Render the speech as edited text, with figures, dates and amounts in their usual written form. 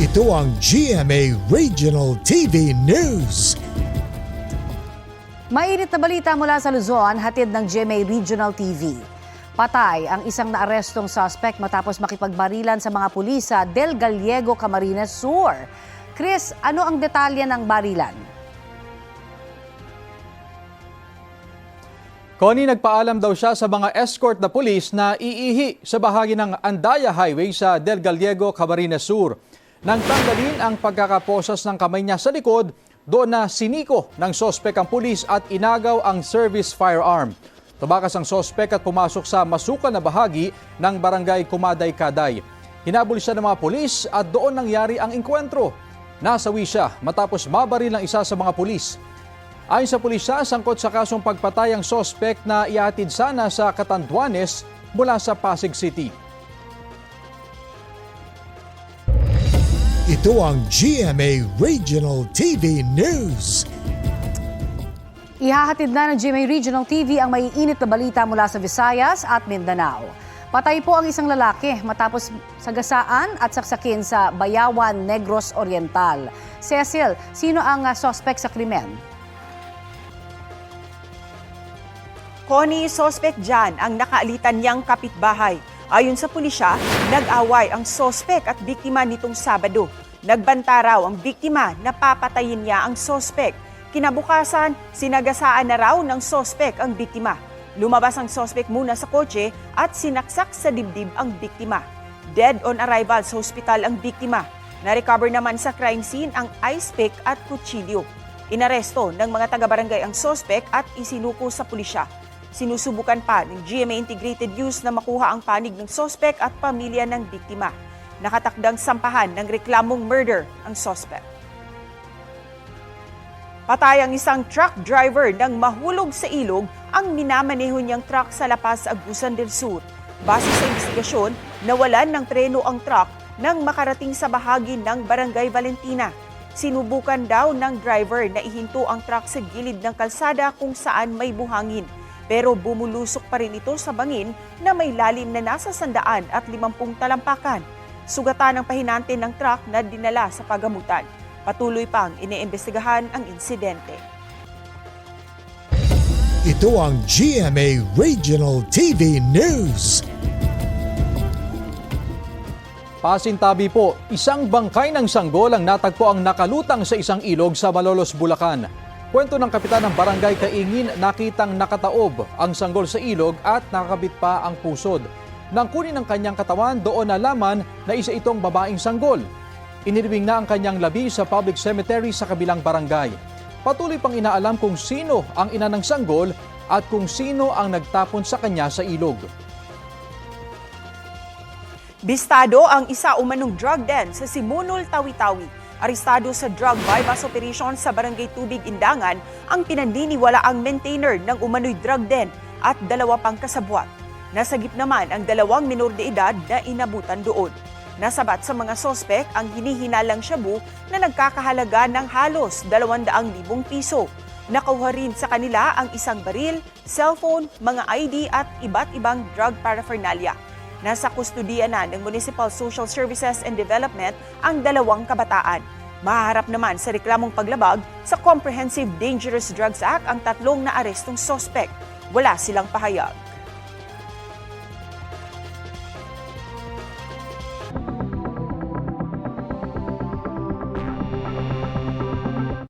Ito ang GMA Regional TV News. Mainit na balita mula sa Luzon, hatid ng GMA Regional TV. Patay ang isang naarestong suspect matapos makipagbarilan sa mga pulis sa Del Gallego, Camarines Sur. Chris, ano ang detalye ng barilan? Connie, nagpaalam daw siya sa mga escort na pulis na iihi sa bahagi ng Andaya Highway sa Del Gallego, Camarines Sur. Nang tanggalin ang pagkakaposas ng kamay niya sa likod, doon na siniko ng sospek ang pulis at inagaw ang service firearm. Tumakas ang sospek at pumasok sa masukan na bahagi ng barangay Kumaday-Kaday. Hinabol siya ng mga pulis at doon nangyari ang engkwentro. Nasawi siya matapos mabaril ng isa sa mga pulis. Ayon sa pulisya, sangkot sa kasong pagpatay ang sospek na iatid sana sa Catanduanes mula sa Pasig City. Ito ang GMA Regional TV News. Ihahatid na ng GMA Regional TV ang maiinit na balita mula sa Visayas at Mindanao. Patay po ang isang lalaki matapos sagasaan at saksakin sa Bayawan, Negros Oriental. Cecil, sino ang sospek sa krimen? Connie, sospek dyan ang nakaalitan niyang kapitbahay. Ayon sa pulisya, nag-away ang sospek at biktima nitong Sabado. Nagbanta raw ang biktima na papatayin niya ang sospek. Kinabukasan, sinagasaan na raw ng sospek ang biktima. Lumabas ang sospek muna sa kotse at sinaksak sa dibdib ang biktima. Dead on arrival sa hospital ang biktima. Na-recover naman sa crime scene ang ice pick at kutsilyo. Inaresto ng mga taga-barangay ang sospek at isinuko sa pulisya. Sinusubukan pa ng GMA Integrated News na makuha ang panig ng sospek at pamilya ng biktima. Nakatakdang sampahan ng reklamong murder ang sospek. Patay ang isang truck driver nang mahulog sa ilog ang minamaneho niyang truck sa La Paz, Agusan del Sur. Base sa investigasyon, nawalan ng preno ang truck nang makarating sa bahagi ng Barangay Valentina. Sinubukan daw ng driver na ihinto ang truck sa gilid ng kalsada kung saan may buhangin. Pero bumulusok pa rin ito sa bangin na may lalim na nasa 150 talampakan. Sugatan ang pahinante ng truck na dinala sa pagamutan. Patuloy pang iniimbestigahan ang insidente. Ito ang GMA Regional TV News. Pasintabi po, isang bangkay ng sanggol ang natagpo ang nakalutang sa isang ilog sa Malolos, Bulacan. Kwento ng kapitan ng barangay Kaingin, nakitang nakataob ang sanggol sa ilog at nakakabit pa ang pusod. Nang kunin ang kanyang katawan, doon nalaman na isa itong babaeng sanggol. Inilibing na ang kanyang labi sa public cemetery sa kabilang barangay. Patuloy pang inaalam kung sino ang ina ng sanggol at kung sino ang nagtapon sa kanya sa ilog. Bistado ang isa umanong drug den sa Simunul, Tawi-Tawi. Arestado sa drug bypass operation sa Barangay Tubig, Indangan ang pinaniniwalaang maintainer ng umano'y drug den at 2 pang kasabwat. Nasagip naman ang 2 minor de edad na inabutan doon. Nasabat sa mga sospek ang hinihinalang shabu na nagkakahalaga ng halos 200,000 piso. Nakuha rin sa kanila ang isang baril, cellphone, mga ID at iba't ibang drug paraphernalia. Nasa kustudiya na ng Municipal Social Services and Development ang 2 kabataan. Mahaharap naman sa reklamong paglabag sa Comprehensive Dangerous Drugs Act ang 3 na arestong sospek. Wala silang pahayag.